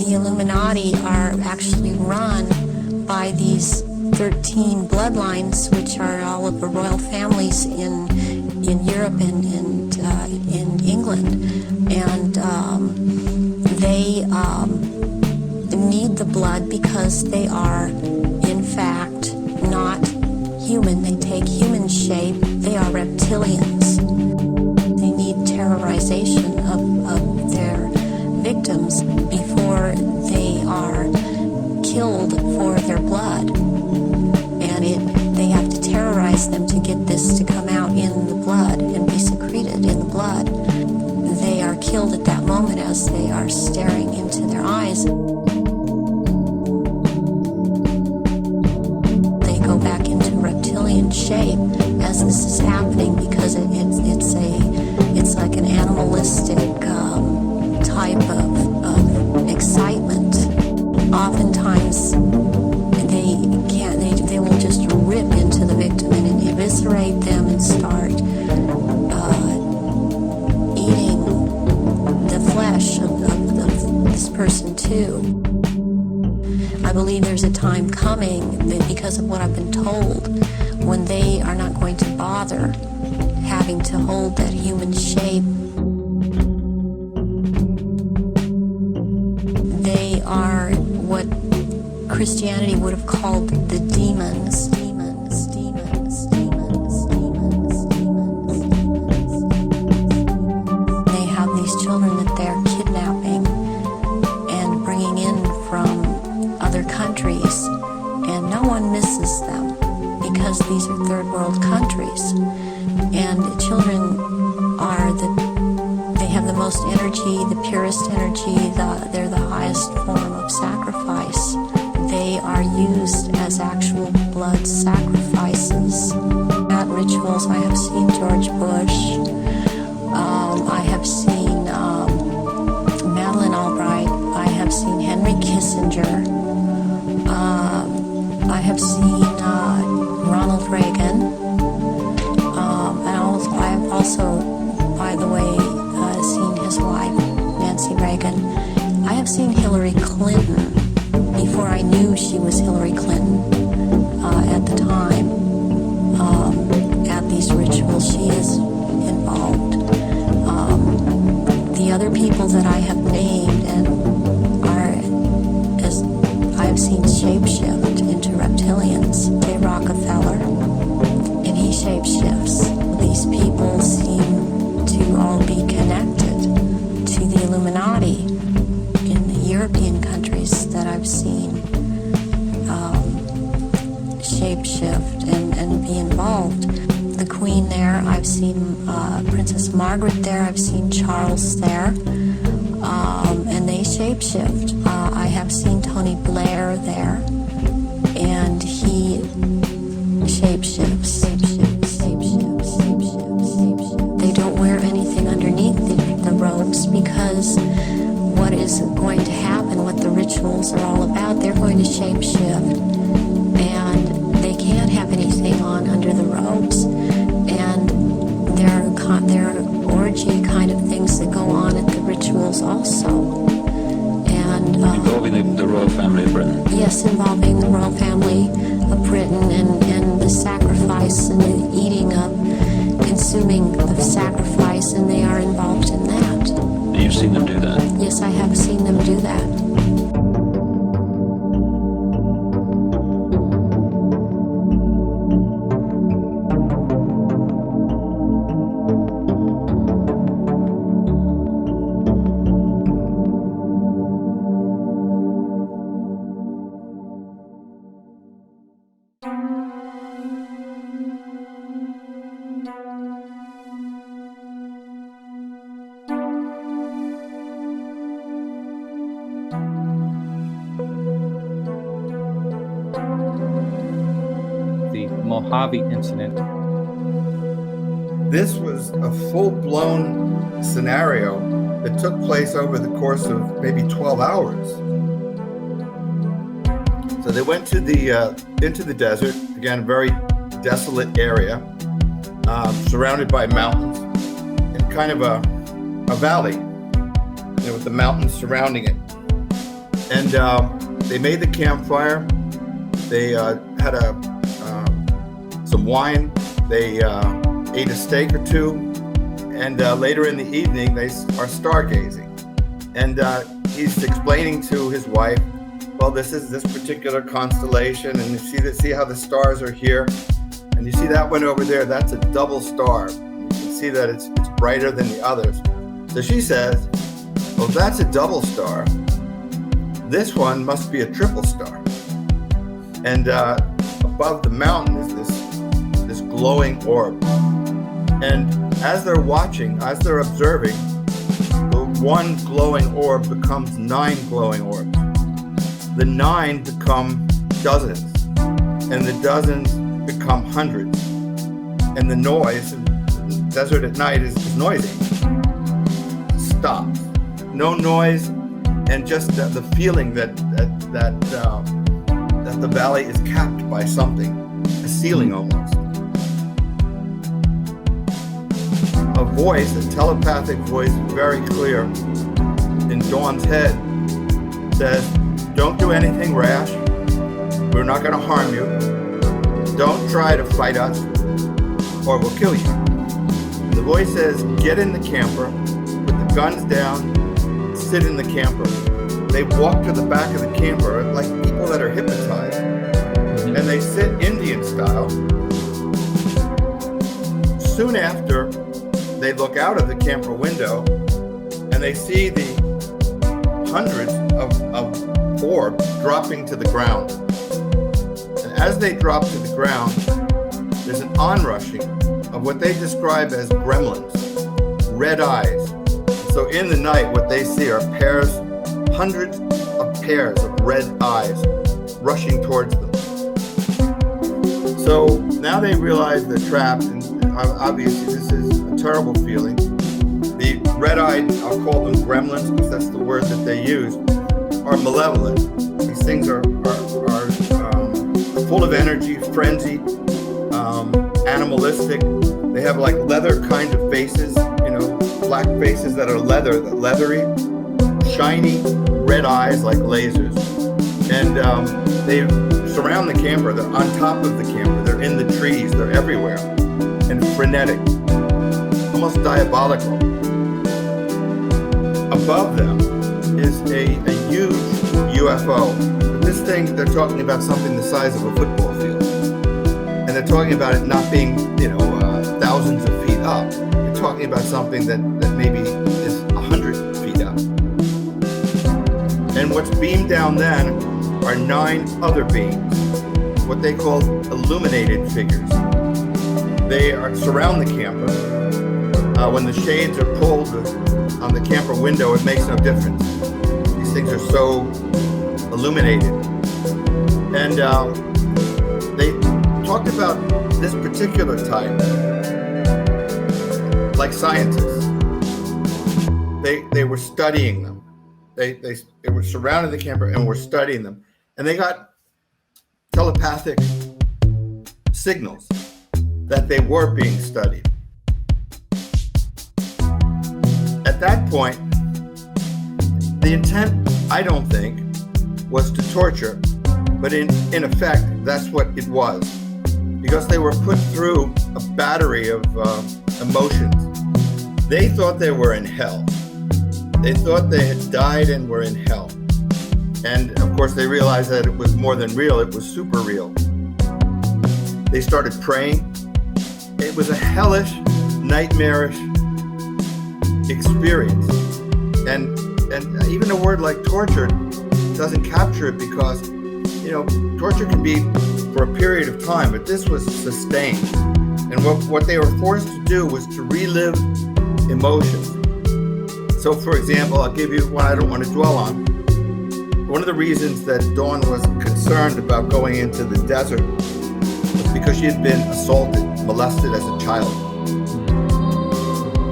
The Illuminati are actually run by these 13 bloodlines, which are all of the royal families in Europe and in England, and they need the blood because they are, in fact, not human. They take human shape. They are reptilians. They need terrorization of their victims before they are killed for their blood. And they have to terrorize them to get this to come out in the blood and be secreted in the blood. They are killed at that moment as they are staring into their eyes. They go back into reptilian shape as this is happening because it's like an animalistic type of excitement. Oftentimes they will just rip into the victim and eviscerate them and start eating the flesh of this person too. I believe there's a time coming that, because of what I've been told, when they are not going to bother having to hold that human shape. They are what Christianity would have called the demons. They have these children that they're kidnapping and bringing in from other countries, and no one misses them because these are third world countries, and children they have the most energy, the purest energy, they're the highest form of sacrifice. They are used as actual blood sacrifices. At rituals, I have seen George Bush, I have seen Madeleine Albright, I have seen Henry Kissinger, I have seen Ronald Reagan, and I have also, by the way, seen his wife, Nancy Reagan. I have seen Hillary Clinton before I knew she was Hillary Clinton at the time. At these rituals, she is involved. The other people that I have named I have seen shapeshift into reptilians. J. Rockefeller, and he shapeshifts. These people seem to all be connected to the Illuminati in the European countries that I've seen shapeshift and be involved. The Queen there, I've seen Princess Margaret there, I've seen Charles there, and they shapeshift. I have seen Tony Blair there, and he shapeshifts. They don't wear anything underneath the robes because what is going to happen, what the rituals are all about, they're going to shapeshift, and they can't have anything on under the robes, and there are orgy kind of things that go on at the rituals also. And involving the royal family of Britain. Yes, involving the royal family of Britain and the sacrifice and the eating of, consuming the sacrifice, and they are involved in that. And you've seen them do that? Yes, I have seen them do that. Mojave incident. This was a full-blown scenario that took place over the course of maybe 12 hours. So they went to the into the desert, again, a very desolate area, surrounded by mountains, and kind of a valley, with the mountains surrounding it. And they made the campfire. They had some wine. They ate a steak or two, and later in the evening they are stargazing. And he's explaining to his wife, well, this is this particular constellation, and you see how the stars are here, and you see that one over there, that's a double star. You can see that it's brighter than the others. So she says, well, that's a double star. This one must be a triple star. And above the mountain is this glowing orb. And as they're watching, as they're observing, the one glowing orb becomes 9 glowing orbs. The 9 become dozens, and the dozens become hundreds. And the noise in the desert at night is noisy. Stops. No noise, and just the feeling that the valley is capped by something, a ceiling almost. A voice, a telepathic voice, very clear in Dawn's head, says, don't do anything rash. We're not going to harm you. Don't try to fight us or we'll kill you. And the voice says, get in the camper, put the guns down, sit in the camper. They walk to the back of the camper like people that are hypnotized, and they sit Indian style. Soon after, they look out of the camper window and they see the hundreds of orbs dropping to the ground. And as they drop to the ground, there's an onrushing of what they describe as gremlins, red eyes. So in the night, what they see are hundreds of pairs of red eyes rushing towards them. So now they realize they're trapped, and obviously this is a terrible feeling. The red-eyed, I'll call them gremlins because that's the word that they use, are malevolent. These things are full of energy, frenzied, animalistic. They have like leather kind of faces, black faces that are leathery, shiny, red eyes like lasers. And they surround the camper. They're on top of the camper. They're in the trees. They're everywhere. And frenetic, almost diabolical. Above them is a huge UFO. This thing, they're talking about something the size of a football field. And they're talking about it not being, thousands of feet up. They're talking about something that maybe is 100 feet up. And what's beamed down then are 9 other beams, what they call illuminated figures. They surround the camper. When the shades are pulled on the camper window, it makes no difference. These things are so illuminated. And they talked about this particular type like scientists. They were studying them. They were surrounding the camper and were studying them. And they got telepathic signals that they were being studied. At that point, the intent, I don't think, was to torture, but in effect, that's what it was. Because they were put through a battery of emotions. They thought they were in hell. They thought they had died and were in hell. And of course, they realized that it was more than real, it was super real. They started praying. It was a hellish, nightmarish experience. And even a word like torture doesn't capture it because, torture can be for a period of time, but this was sustained. And what they were forced to do was to relive emotions. So, for example, I'll give you one I don't want to dwell on. One of the reasons that Dawn was concerned about going into the desert was because she had been assaulted, molested as a child.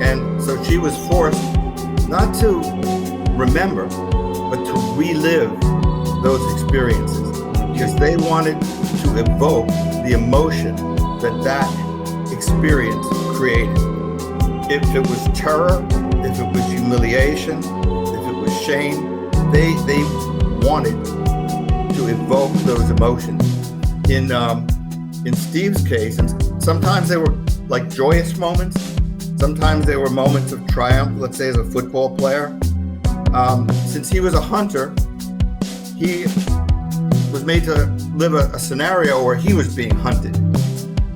And so she was forced not to remember, but to relive those experiences. because they wanted to evoke the emotion that experience created. If it was terror, if it was humiliation, if it was shame, they wanted to evoke those emotions. In Steve's case, and sometimes they were like joyous moments, sometimes they were moments of triumph, let's say as a football player. Since he was a hunter, he was made to live a scenario where he was being hunted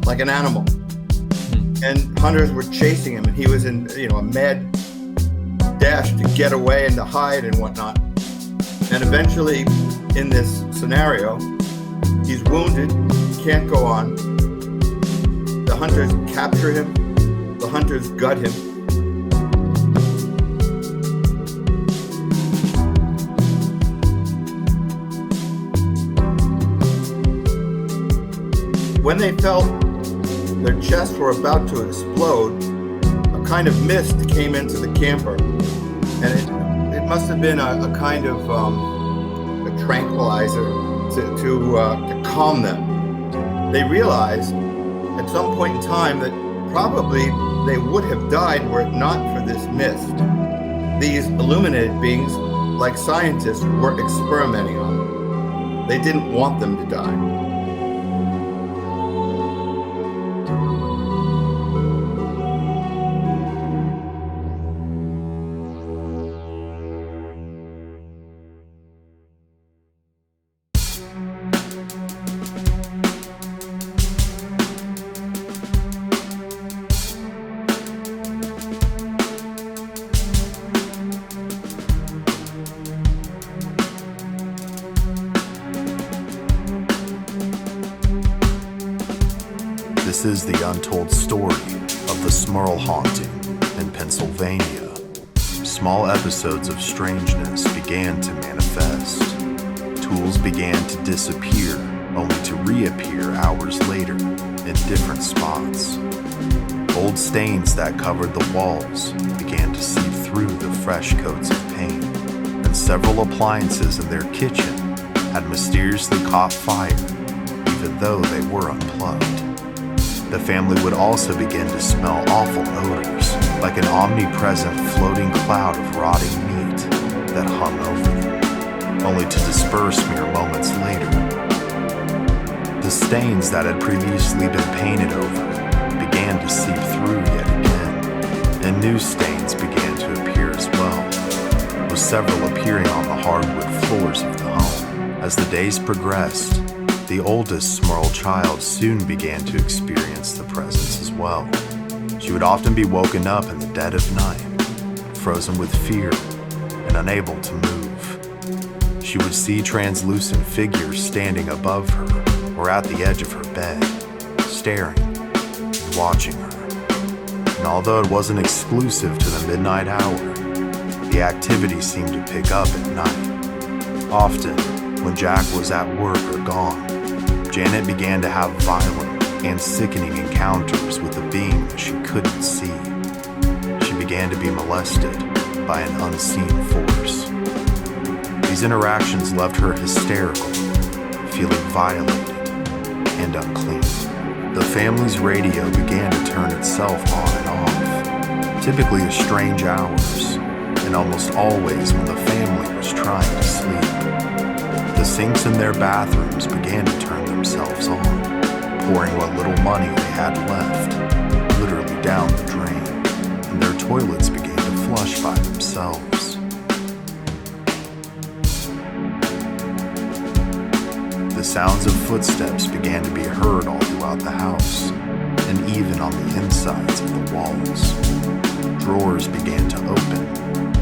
like an animal. And hunters were chasing him, and he was in a mad dash to get away and to hide and whatnot. And eventually, in this scenario, he's wounded, he can't go on. The hunters capture him, the hunters gut him. When they felt their chests were about to explode, a kind of mist came into the camper, and it must have been a kind of a tranquilizer to calm them. They realized at some point in time that probably they would have died were it not for this mist. These illuminated beings, like scientists, were experimenting on them. They didn't want them to die. This is the untold story of the Smurl haunting in Pennsylvania. Small episodes of strangeness began to manifest. Tools began to disappear, only to reappear hours later in different spots. Old stains that covered the walls began to seep through the fresh coats of paint, and several appliances in their kitchen had mysteriously caught fire, even though they were unplugged. The family would also begin to smell awful odors, like an omnipresent floating cloud of rotting meat that hung over them, only to disperse mere moments later. The stains that had previously been painted over began to seep through yet again, and new stains began to appear as well, with several appearing on the hardwood floors of the home. As the days progressed, the oldest Smurl child soon began to experience the presence as well. She would often be woken up in the dead of night, frozen with fear and unable to move. She would see translucent figures standing above her or at the edge of her bed, staring and watching her. And although it wasn't exclusive to the midnight hour, the activity seemed to pick up at night. Often, when Jack was at work or gone, Janet began to have violent and sickening encounters with a being that she couldn't see. She began to be molested by an unseen force. These interactions left her hysterical, feeling violated and unclean. The family's radio began to turn itself on and off, typically at strange hours, and almost always when the family was trying to sleep. The sinks in their bathrooms began to turn themselves on, pouring what little money they had left literally down the drain, and their toilets began to flush by themselves. The sounds of footsteps began to be heard all throughout the house, and even on the insides of the walls. Drawers began to open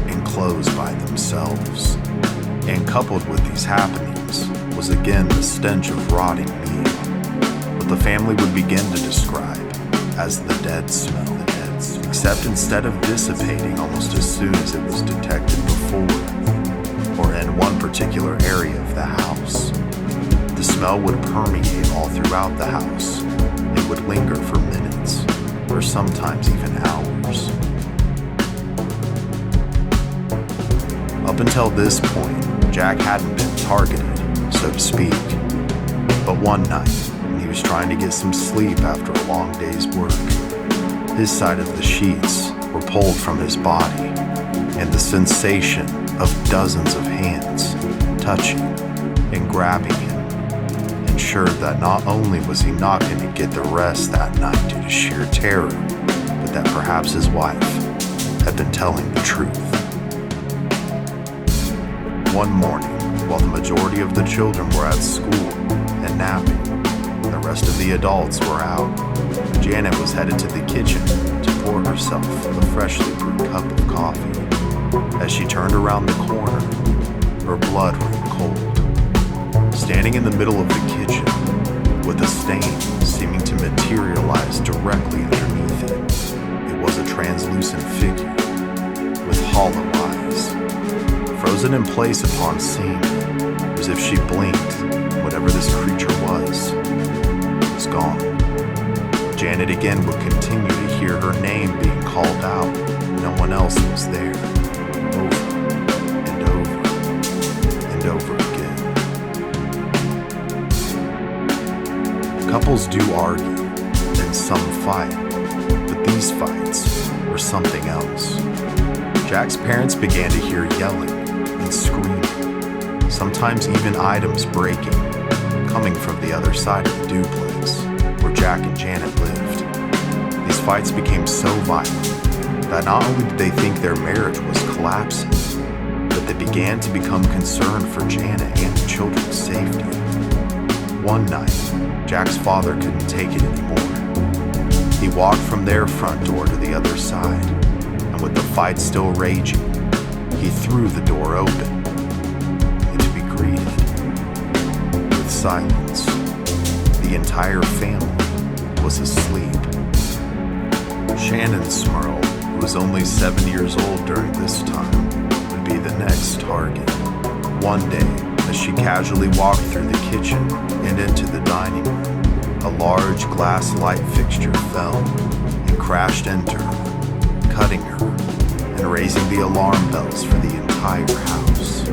and close by themselves. And coupled with these happenings was again the stench of rotting meat, what the family would begin to describe as the dead smell. Except instead of dissipating almost as soon as it was detected before, or in one particular area of the house, the smell would permeate all throughout the house. It would linger for minutes, or sometimes even hours. Up until this point, Jack hadn't been targeted, so to speak. One night, when he was trying to get some sleep after a long day's work, his side of the sheets were pulled from his body, and the sensation of dozens of hands touching and grabbing him ensured that not only was he not going to get the rest that night due to sheer terror, but that perhaps his wife had been telling the truth. One morning, while the majority of the children were at school and napping, and the rest of the adults were out, Janet was headed to the kitchen to pour herself a freshly brewed cup of coffee. As she turned around the corner, her blood ran cold. Standing in the middle of the kitchen, with a stain seeming to materialize directly underneath it, it was a translucent figure with hollow eyes. Frozen in place upon seeing it, as if she blinked, whatever this creature was gone. Janet again would continue to hear her name being called out. No one else was there. Over and over and over again. Couples do argue, and some fight, but these fights were something else. Jack's parents began to hear yelling and screaming, sometimes even items breaking, coming from the other side of the duplex where Jack and Janet lived. These fights became so violent that not only did they think their marriage was collapsing, but they began to become concerned for Janet and the children's safety. One night, Jack's father couldn't take it anymore. He walked from their front door to the other side, and with the fight still raging, he threw the door open, and to be greeted with silence. The entire family was asleep. Shannon Smurl, who was only 7 years old during this time, would be the next target. One day, as she casually walked through the kitchen and into the dining room, a large glass light fixture fell and crashed into her, cutting her and raising the alarm bells for the entire house.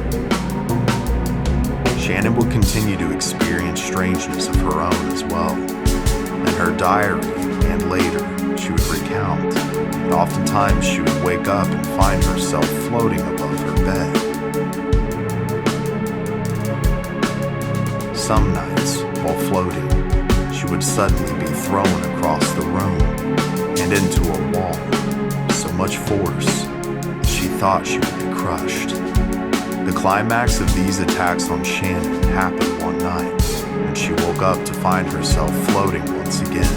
Shannon would continue to experience strangeness of her own as well. In her diary and later, she would recount that oftentimes she would wake up and find herself floating above her bed. Some nights, while floating, she would suddenly be thrown across the room and into a wall. So much force that she thought she would be crushed. The climax of these attacks on Shannon happened one night when she woke up to find herself floating once again.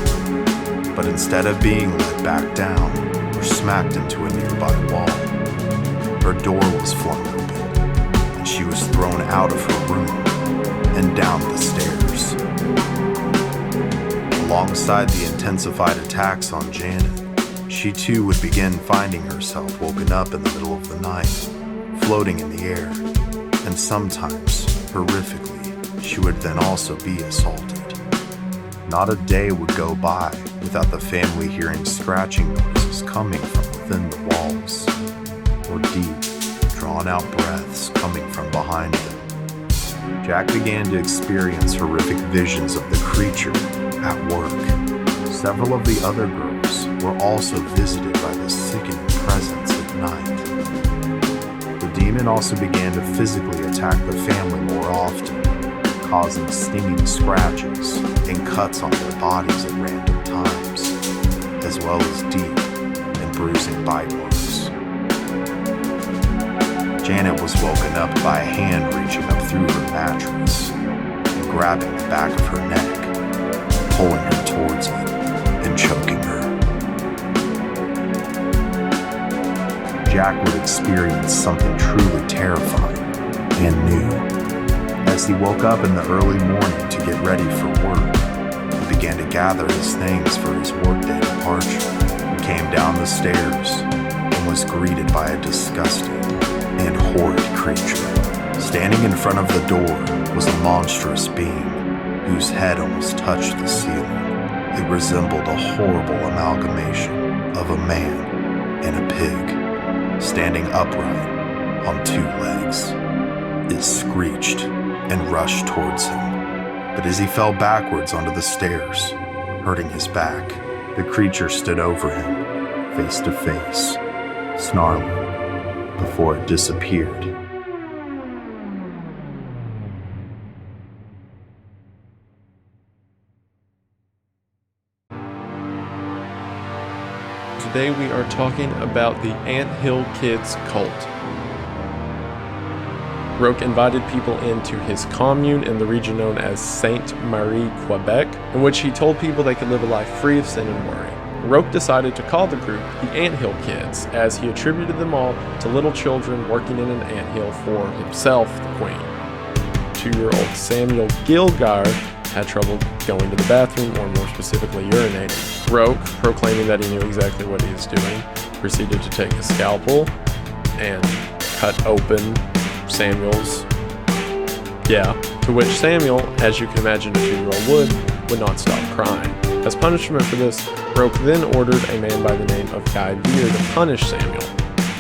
But instead of being let back down or smacked into a nearby wall, her door was flung open and she was thrown out of her room and down the stairs. Alongside the intensified attacks on Janet, she too would begin finding herself woken up in the middle of the night, floating in the air, and sometimes, horrifically, she would then also be assaulted. Not a day would go by without the family hearing scratching noises coming from within the walls, or deep, drawn-out breaths coming from behind them. Jack began to experience horrific visions of the creature at work. Several of the other girls were also visited by this sickening presence at night. The demon also began to physically attack the family more often, causing stinging scratches and cuts on their bodies at random times, as well as deep and bruising bite marks. Janet was woken up by a hand reaching up through her mattress and grabbing the back of her neck, pulling her towards it and choking her. Jack would experience something truly terrifying and new. As he woke up in the early morning to get ready for work, he began to gather his things for his workday departure. He came down the stairs and was greeted by a disgusting and horrid creature. Standing in front of the door was a monstrous being whose head almost touched the ceiling. It resembled a horrible amalgamation of a man and a pig, standing upright on two legs. It screeched and rushed towards him, But as he fell backwards onto the stairs, hurting his back, the creature stood over him, face to face, snarling, before it disappeared. Today we are talking about the Anthill Kids cult. Roque invited people into his commune in the region known as Sainte-Marie, Quebec, in which he told people they could live a life free of sin and worry. Roque decided to call the group the Anthill Kids, as he attributed them all to little children working in an anthill for himself, the queen. 2-year-old Samuel Gilgar had trouble going to the bathroom, or more specifically urinating. Roque, proclaiming that he knew exactly what he was doing, proceeded to take a scalpel and cut open Samuel's, to which Samuel, as you can imagine a 2-year-old would not stop crying. As punishment for this, Roque then ordered a man by the name of Guy Veer to punish Samuel.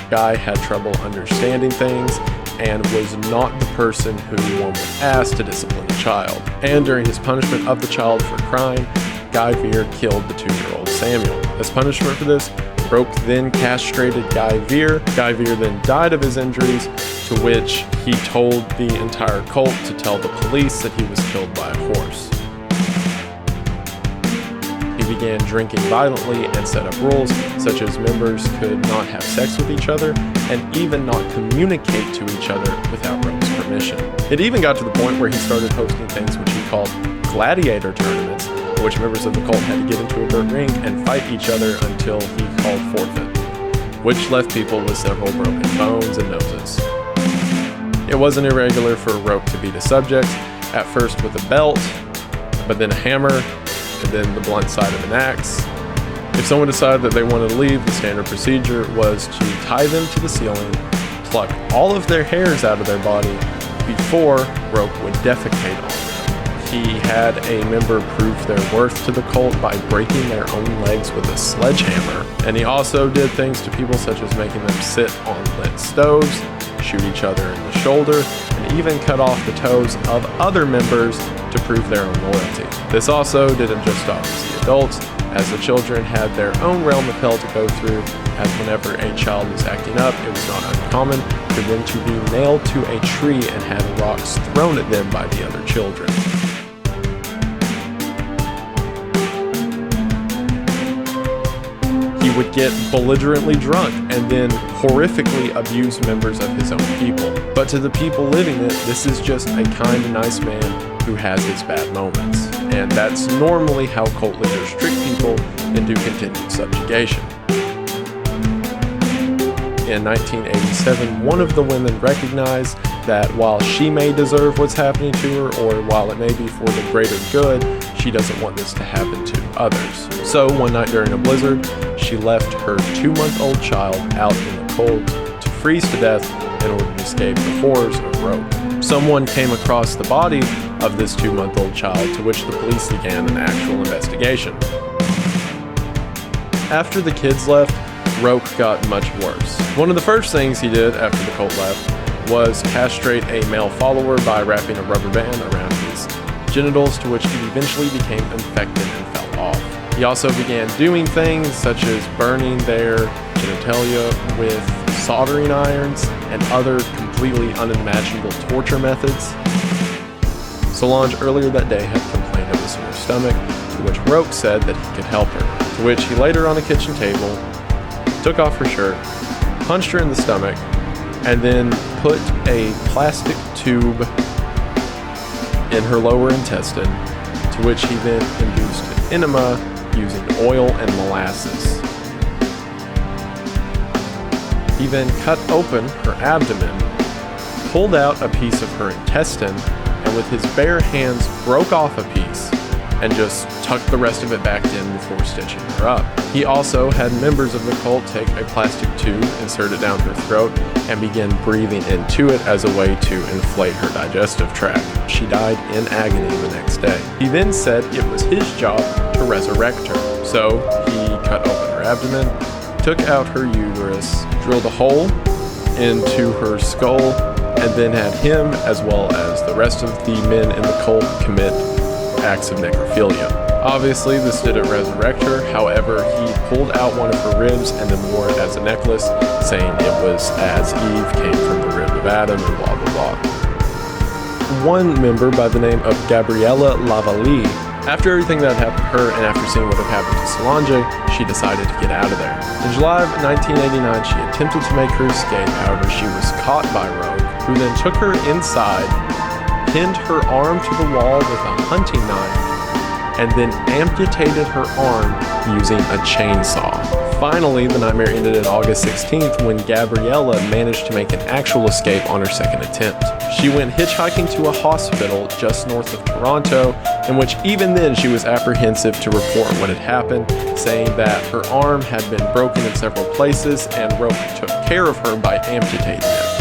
Guy had trouble understanding things and was not the person who one would ask to discipline a child. And during his punishment of the child for crying, Guy Veer killed the 2-year-old Samuel. As punishment for this, Roque then castrated Guy Veer. Guy Veer then died of his injuries, to which he told the entire cult to tell the police that he was killed by a horse. He began drinking violently and set up rules, such as members could not have sex with each other and even not communicate to each other without Roque's permission. It even got to the point where he started hosting things which he called gladiator tournaments, in which members of the cult had to get into a dirt ring and fight each other until he called forfeit, which left people with several broken bones and noses. It wasn't irregular for Roque to beat a subject, at first with a belt, but then a hammer, and then the blunt side of an axe. If someone decided that they wanted to leave, the standard procedure was to tie them to the ceiling, pluck all of their hairs out of their body before Roque would defecate on them. He had a member prove their worth to the cult by breaking their own legs with a sledgehammer, and he also did things to people such as making them sit on lit stoves, shoot each other in the shoulder, and even cut off the toes of other members to prove their own loyalty. This also didn't just stop with the adults, as the children had their own realm of hell to go through, as whenever a child was acting up, it was not uncommon for them to be nailed to a tree and have rocks thrown at them by the other children. He would get belligerently drunk and then horrifically abuse members of his own people. But to the people living it, this is just a kind and nice man who has his bad moments. And that's normally how cult leaders trick people into continued subjugation. In 1987, one of the women recognized that while she may deserve what's happening to her, or while it may be for the greater good, she doesn't want this to happen to others. So one night during a blizzard, she left her 2-month-old child out in the cold to freeze to death in order to escape the horrors of Roque. Someone came across the body of this 2-month-old child, to which the police began an actual investigation. After the kids left, Roque got much worse. One of the first things he did after the cult left was castrate a male follower by wrapping a rubber band around his genitals, to which he eventually became infected and fell off. He also began doing things such as burning their genitalia with soldering irons and other completely unimaginable torture methods. Solange earlier that day had complained of a sore stomach, to which Roque said that he could help her, to which he laid her on a kitchen table, took off her shirt, punched her in the stomach, and then put a plastic tube in her lower intestine, to which he then induced an enema using oil and molasses. He then cut open her abdomen, pulled out a piece of her intestine, and with his bare hands broke off a piece and just tucked the rest of it back in before stitching her up. He also had members of the cult take a plastic tube, insert it down her throat, and begin breathing into it as a way to inflate her digestive tract. She died in agony the next day. He then said it was his job to resurrect her. So he cut open her abdomen, took out her uterus, drilled a hole into her skull, and then had him, as well as the rest of the men in the cult, commit acts of necrophilia. Obviously, this didn't resurrect her. However, he pulled out one of her ribs and then wore it as a necklace, saying it was as Eve came from the rib of Adam and blah, blah, blah. One member by the name of Gabriella Lavallee, after everything that happened to her and after seeing what had happened to Solange, she decided to get out of there. In July of 1989, she attempted to make her escape. However, she was caught by Rogue, who then took her inside, pinned her arm to the wall with a hunting knife, and then amputated her arm using a chainsaw. Finally, the nightmare ended on August 16th when Gabriella managed to make an actual escape on her second attempt. She went hitchhiking to a hospital just north of Toronto, in which even then she was apprehensive to report what had happened, saying that her arm had been broken in several places and Rope took care of her by amputating it.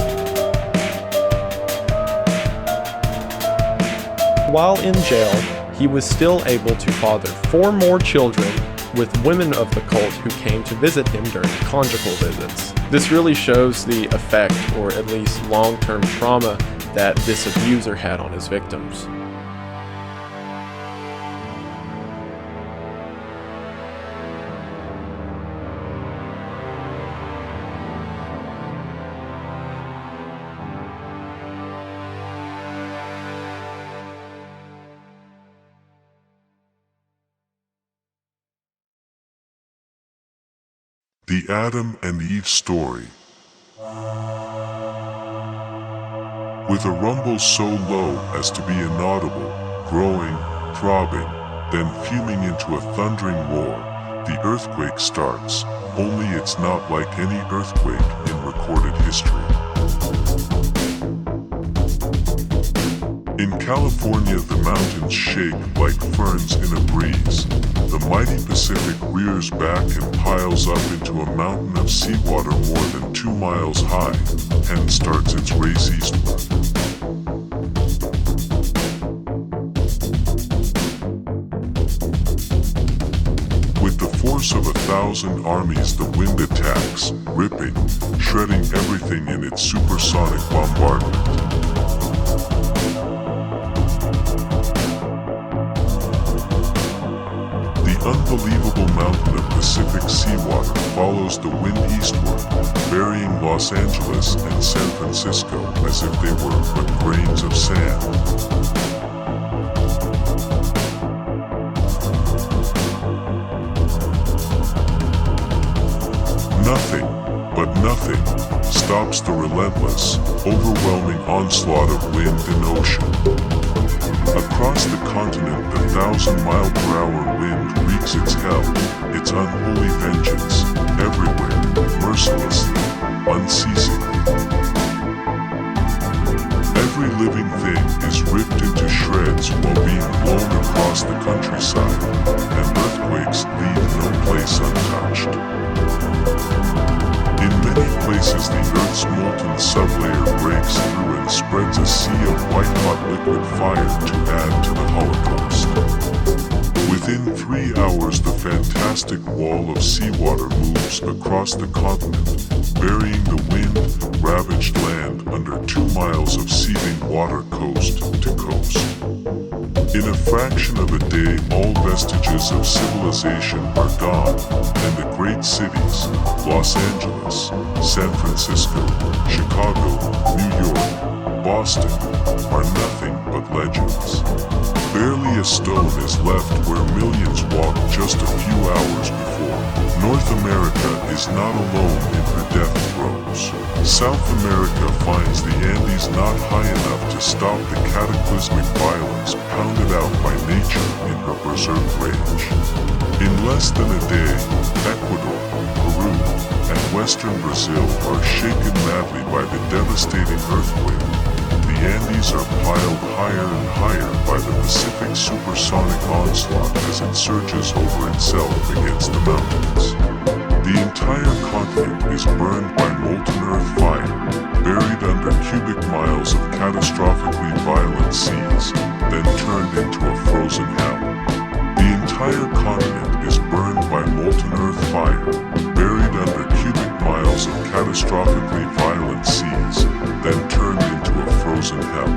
While in jail, he was still able to father 4 more children with women of the cult who came to visit him during conjugal visits. This really shows the effect, or at least long-term trauma, that this abuser had on his victims. The Adam and Eve story. With a rumble so low as to be inaudible, growing, throbbing, then fuming into a thundering roar, the earthquake starts, only it's not like any earthquake in recorded history. In California, the mountains shake like ferns in a breeze. The mighty Pacific rears back and piles up into a mountain of seawater more than 2 miles high, and starts its race eastward. With the force of 1,000 armies, the wind attacks, ripping, shredding everything in its supersonic bombardment. Unbelievable mountain of Pacific seawater follows the wind eastward, burying Los Angeles and San Francisco as if they were but grains of sand. Nothing, but nothing, stops the relentless, overwhelming onslaught of wind and ocean. Across the continent, the 1,000-mile-per-hour wind wreaks its hell, its unholy vengeance, everywhere, mercilessly, unceasingly. Every living thing is ripped into shreds while being blown across the countryside, and earthquakes leave no place untouched. In many places, the Earth's molten sublayer breaks through and spreads a sea of white-hot liquid fire to add to the Holocaust. Within 3 hours, the fantastic wall of seawater moves across the continent, burying the wind-ravaged land under 2 miles of seething water coast to coast. In a fraction of a day, all vestiges of civilization are gone, and the great cities, Los Angeles, San Francisco, Chicago, New York, Boston, are nothing but legends. Barely a stone is left where millions walked just a few hours before. North America is not alone in her death throes. South America finds the Andes not high enough to stop the cataclysmic violence pounded out by nature in her berserk rage. In less than a day, Ecuador, Peru, and western Brazil are shaken madly by the devastating earthquake. The Andes are piled higher and higher by the Pacific supersonic onslaught as it surges over itself against the mountains. The entire continent is burned by molten earth fire, buried under cubic miles of catastrophically violent seas, then turned into a frozen hell. The entire continent is burned by molten earth fire, buried under cubic miles of catastrophically violent seas, then turned into a frozen hell.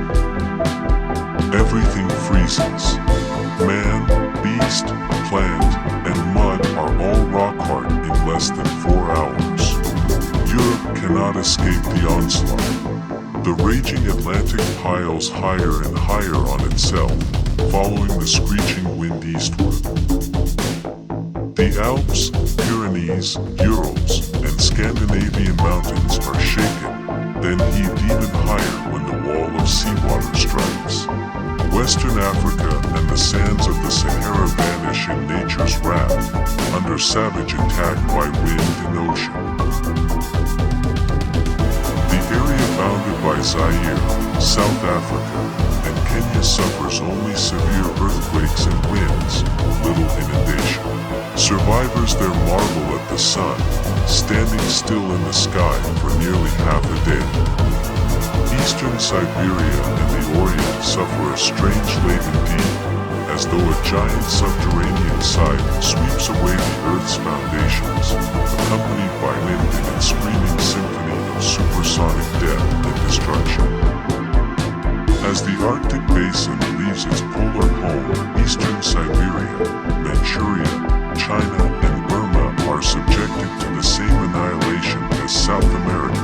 Everything freezes. Man, beast, plant, and mud are all rock hard in less than 4 hours. Europe cannot escape the onslaught. The raging Atlantic piles higher and higher on itself, following the screeching wind eastward. The Alps, Pyrenees, Urals, and Scandinavian mountains are shaken, then heaved even higher when the wall of seawater strikes. Western Africa and the sands of the Sahara vanish in nature's wrath, under savage attack by wind and ocean. The area bounded by Zaire, South Africa, and Kenya suffers only severe earthquakes and winds, little inundation. Survivors there marvel at the sun, standing still in the sky for nearly half a day. Eastern Siberia and the Orient suffer a strange laden deep, as though a giant subterranean scythe sweeps away the Earth's foundations, accompanied by wind and its screaming symphony of supersonic death and destruction. As the Arctic basin leaves its polar home, Eastern Siberia, Manchuria, China, and Burma are subjected to the same annihilation as South America: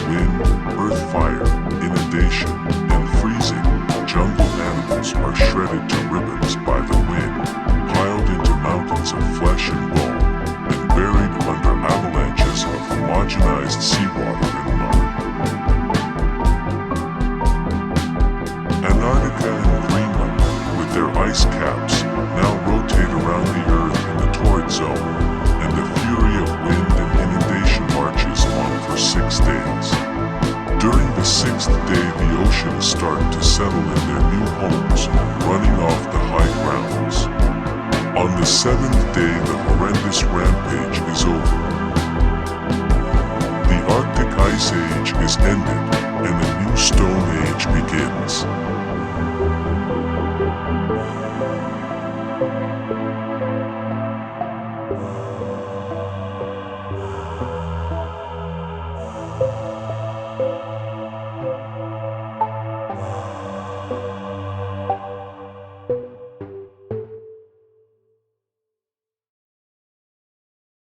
wind, earth fire, inundation, and freezing. Jungle animals are shredded to ribbons by the wind, piled into mountains of flesh and bone, and buried under avalanches of homogenized seawater and mud. Antarctica and Greenland, with their ice caps, now rotate around the Earth in the torrid zone, and the fury of wind and inundation marches on for 6 days. During the 6th day, the oceans start to settle in their new homes, running off the high grounds. On the 7th day, the horrendous rampage is over. The Arctic Ice Age is ended, and a new Stone Age begins.